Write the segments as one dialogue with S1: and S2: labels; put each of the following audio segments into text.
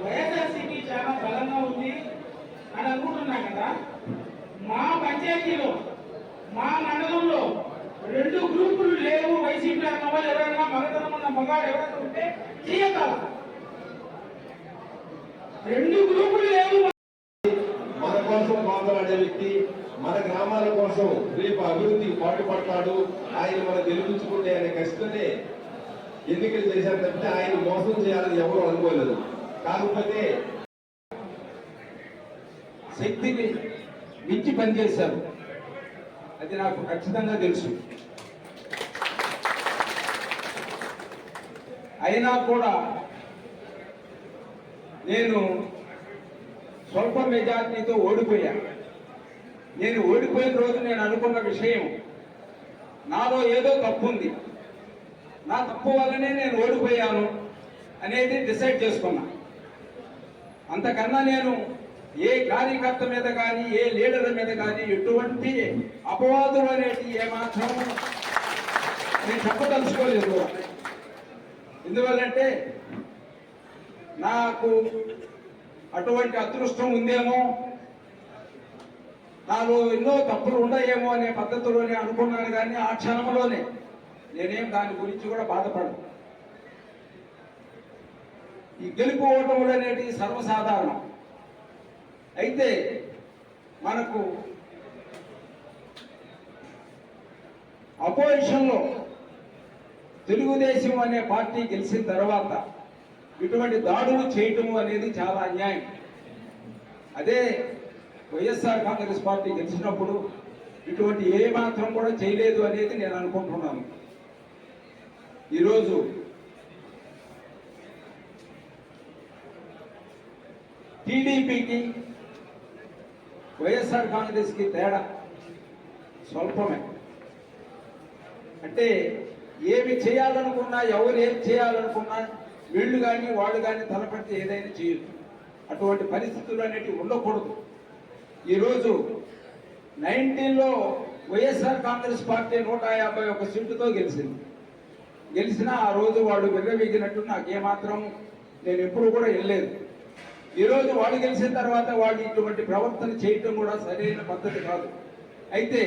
S1: వైఎస్ఆర్సీపీ చాలా బలంగా ఉంది అని అనుకుంటున్నా కదా. మా పంచాయతీలో మా మండలంలో 2 గ్రూపులు లేవు. వైసీపీ అన్న వాళ్ళు ఎవరైనా మగతనం ఉన్న మగాడు ఎవరైనా ఉంటే చేయగల 2 గ్రూపులు లేవు.
S2: మన కోసం మాట్లాడే వ్యక్తి, మన గ్రామాల కోసం రేపు అభివృద్ధికి పాటుపడతాడు, ఆయన మనం గెలిపించుకుంటే అనే కష్టమే ఎన్నికలు చేశారు తప్పితే ఆయన మోసం చేయాలని ఎవరు అనుకోలేదు. కాకపోతే
S3: శక్తిని మించి పనిచేశారు, అది నాకు ఖచ్చితంగా తెలుసు. అయినా కూడా నేను స్వల్ప మెజార్టీతో ఓడిపోయాను. నేను ఓడిపోయిన రోజు నేను అనుకున్న విషయం, నాలో ఏదో తప్పు ఉంది, నా తప్పు వల్లనే నేను ఓడిపోయాను అనేది డిసైడ్ చేసుకున్నా. అంతకన్నా నేను ఏ కార్యకర్త మీద కానీ ఏ లీడర్ మీద కానీ ఎటువంటి అపవాదులు అనేవి ఏమాత్రం నేను చెప్పదలుచుకోలేదు. ఎందువల్లంటే నాకు అటువంటి అదృష్టం ఉందేమో, నాలో ఎన్నో తప్పులు ఉన్నాయేమో అనే పద్ధతిలోనే అనుకున్నాను. కానీ ఆ క్షణంలోనే నేనేం దాని గురించి కూడా బాధపడను. ఈ గెలుపు ఓటములు అనేటివి సర్వసాధారణం. అయితే మనకు అపోజిషన్లో తెలుగుదేశం అనే పార్టీ గెలిచిన తర్వాత ఇటువంటి దాడులు చేయటము అనేది చాలా అన్యాయం. అదే వైఎస్ఆర్ కాంగ్రెస్ పార్టీ గెలిచినప్పుడు ఇటువంటి ఏ మాత్రం కూడా చేయలేదు అనేది నేను అనుకుంటున్నాను. ఈరోజు టీడీపీకి వైఎస్ఆర్ కాంగ్రెస్కి తేడా స్వల్పమే. అంటే ఏమి చేయాలనుకున్నా, ఎవరు ఏం చేయాలనుకున్నా వీళ్ళు కానీ వాళ్ళు కానీ తలపెడితే ఏదైనా చేయొచ్చు. అటువంటి పరిస్థితులు అనేటివి ఉండకూడదు. ఈరోజు 19లో వైఎస్ఆర్ కాంగ్రెస్ పార్టీ 151 సీటుతో గెలిచినా ఆ రోజు వాళ్ళు విర్రవీగినట్టు నాకేమాత్రం నేను ఎప్పుడు కూడా వెళ్ళలేదు. ఈరోజు వాళ్ళు గెలిచిన తర్వాత వాళ్ళు ఇటువంటి ప్రవర్తన చేయటం కూడా సరైన పద్ధతి కాదు. అయితే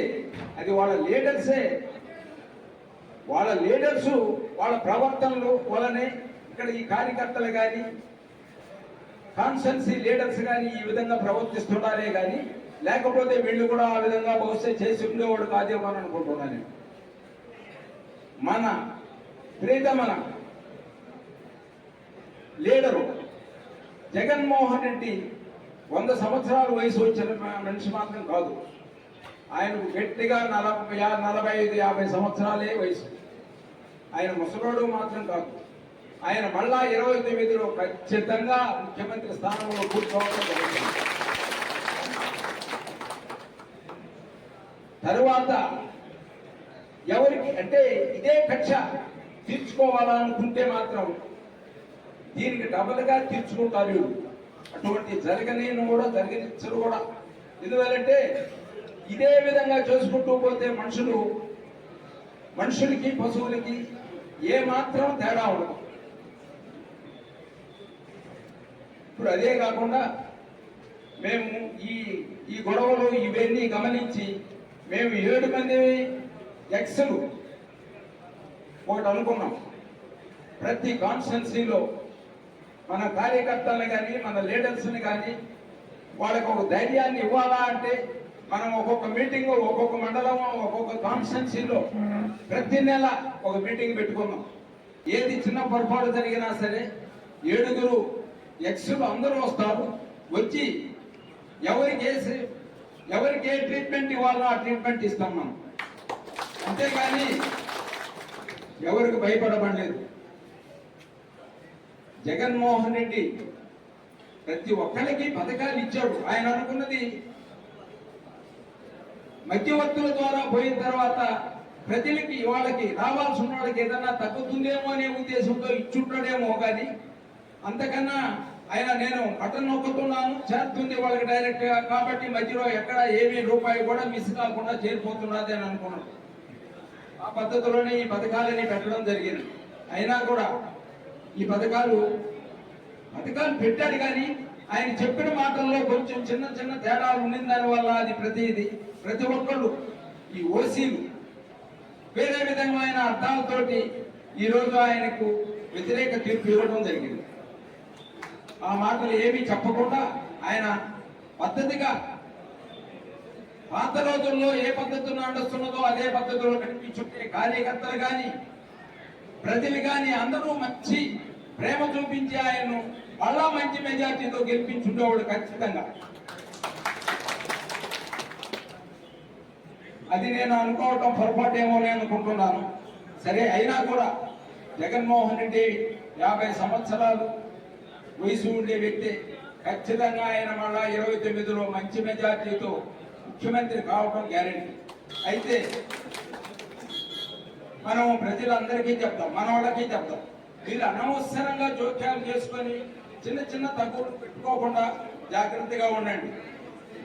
S3: అది వాళ్ళ లీడర్స్ వాళ్ళ ప్రవర్తనలు వలనే ఇక్కడ ఈ కార్యకర్తలు కానీ కాన్స్టిట్యున్సీ లీడర్స్ కానీ ఈ విధంగా ప్రవర్తిస్తున్నారే కానీ లేకపోతే వీళ్ళు కూడా ఆ విధంగా బహుశా చేసి ఉండేవాడు కాదేమో అని అనుకుంటున్నాను. మన ప్రియతమ లీడరు జగన్మోహన్ రెడ్డి 100 సంవత్సరాల వయసు వచ్చిన మనిషి మాత్రం కాదు. ఆయనకు గట్టిగా 45-50 సంవత్సరాలే వయసు. ఆయన ముసలోడు మాత్రం కాదు. ఆయన మళ్ళా 29లో ఖచ్చితంగా ముఖ్యమంత్రి స్థానంలో కూర్చోవడం జరుగుతుంది. తరువాత ఎవరికి అంటే ఇదే కక్ష తీర్చుకోవాలనుకుంటే మాత్రం దీనికి డబల్గా తీర్చుకుంటారు. అటువంటి జరగనేను కూడా జరగనిచ్చరు కూడా. ఎందువల్లంటే ఇదే విధంగా చేసుకుంటూ పోతే మనుషులకి పశువులకి ఏ మాత్రం తేడా ఉండదు. ఇప్పుడు అదే కాకుండా మేము ఈ గొడవలు ఇవన్నీ గమనించి మేము 7 మంది ఎక్స్లు ఒకటి అనుకున్నాం. ప్రతి కాన్స్టిట్యున్సీలో మన కార్యకర్తలను కానీ మన లీడర్స్ని కానీ వాళ్ళకు ఒక ధైర్యాన్ని ఇవ్వాలా అంటే మనం ఒక్కొక్క మీటింగ్, ఒక్కొక్క మండలం, ఒక్కొక్క కాన్స్టిట్యున్సీలో ప్రతి నెల ఒక మీటింగ్ పెట్టుకున్నాం. ఏది చిన్న పొరపాటు జరిగినా సరే 7 ఎక్స్లు అందరూ వస్తారు. వచ్చి ఎవరికి ఏ ట్రీట్మెంట్ ఇవ్వాలో ఆ ట్రీట్మెంట్ ఇస్తాం మనం. అంతేగాని ఎవరికి భయపడబడలేదు. జగన్మోహన్ రెడ్డి ప్రతి ఒక్కరికి పథకాలు ఇచ్చాడు. ఆయన అనుకున్నది మధ్యవర్తుల ద్వారా పోయిన తర్వాత ప్రజలకి వాళ్ళకి రావాల్సిన వాళ్ళకి ఏదన్నా తగ్గుతుందేమో అనే ఉద్దేశంతో ఇచ్చుంటాడేమో. కానీ అంతకన్నా ఆయన నేను బటన్ నొక్కుతున్నాను చేరుతుంది వాళ్ళకి డైరెక్ట్ గా, కాబట్టి మధ్యలో ఎక్కడ ఏమీ రూపాయి కూడా మిస్ కాకుండా చేరిపోతున్నది అని అనుకున్నాడు. ఆ పద్ధతిలోనే ఈ పథకాలని పెట్టడం జరిగింది. అయినా కూడా ఈ పథకాలు పథకాలు పెట్టాడు కానీ ఆయన చెప్పిన మాటల్లో కొంచెం చిన్న చిన్న తేడాలు ఉండిన దాని వల్ల అది ప్రతి ఒక్కళ్ళు ఈ ఓసీలు వేరే విధమైన అర్థాలతోటి ఈరోజు ఆయనకు వ్యతిరేక తీర్పు ఇవ్వడం జరిగింది. ఆ మాటలు ఏమీ చెప్పకుండా ఆయన పద్ధతిగా పాత రోజుల్లో ఏ పద్ధతిలో నడుస్తున్నదో అదే పద్ధతిలో కనిపించుంటే కార్యకర్తలు కానీ ప్రజలు కానీ అందరూ మంచి ప్రేమ చూపించి ఆయన్ను మళ్ళా మంచి మెజార్టీతో గెలిపించుండేవాడు ఖచ్చితంగా. అది నేను అనుకోవటం పొరపాటేమో నేను అనుకుంటున్నాను. సరే, అయినా కూడా జగన్మోహన్ రెడ్డి 50 సంవత్సరాలు వయసు ఉండే వ్యక్తి. ఖచ్చితంగా ఆయన మళ్ళా 29లో మంచి మెజార్టీతో ముఖ్యమంత్రి కావడం గ్యారెంటీ. అయితే మనం ప్రజలందరికీ చెప్తాం, మన వాళ్ళకి చెప్తాం, మీరు అనవసరంగా జోక్యాలు చేసుకొని చిన్న చిన్న తగ్గులు పెట్టుకోకుండా జాగ్రత్తగా ఉండండి.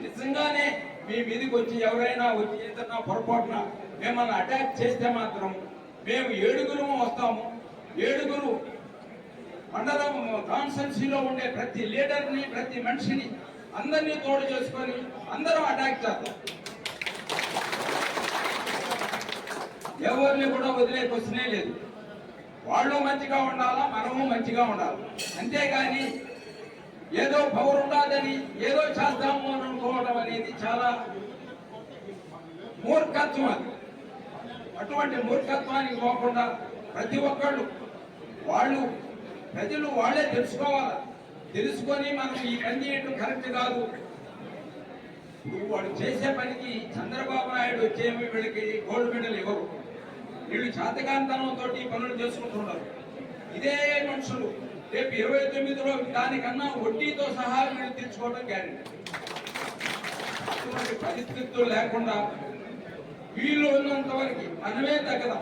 S3: నిజంగానే మీ మీదకి వచ్చి ఎవరైనా వచ్చి ఏదన్నా పొరపాటున మిమ్మల్ని అటాక్ చేస్తే మాత్రం మేము 7 వస్తాము. 7 మండలం కాన్స్టెన్సీలో ఉండే ప్రతి లీడర్ని ప్రతి మనిషిని అందరినీ తోడు చేసుకొని అందరం అటాక్ చేద్దాం. ఎవరిని కూడా వదిలే క్వశ్చనే లేదు. వాళ్ళు మంచిగా ఉండాలా, మనము మంచిగా ఉండాలి. అంతేగాని ఏదో పవర్ ఉండాలని ఏదో చేద్దాము అని అనుకోవడం అనేది చాలా మూర్ఖత్వం. అది అటువంటి మూర్ఖత్వానికి పోకుండా ప్రతి ఒక్కళ్ళు ప్రజలు వాళ్ళే తెలుసుకోవాలి. తెలుసుకొని మనం ఈ పని చేయడం కరెక్ట్ కాదు. వాడు చేసే పనికి చంద్రబాబు నాయుడు వచ్చేమి వీళ్ళకి గోల్డ్ మెడల్ ఇవ్వరు. వీళ్ళు చేతకాంతనంతో పనులు చేసుకుంటున్నారు. ఇదే మనుషులు రేపు 29లో దానికన్నా వడ్డీతో సహా వీళ్ళు తెచ్చుకోవడం గ్యారెంటీ. అటువంటి పరిస్థితులు లేకుండా వీళ్ళు ఉన్నంత వరకు మనమే తగ్గడం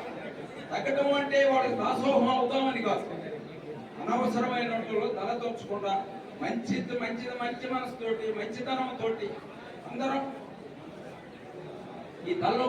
S3: అంటే వాళ్ళకి దాసోహం అవుతామని కాదు. అనవసరమైన తల దోచకుండా మంచి మనసుతోటి మంచితనంతో అందరం ఈ తలలో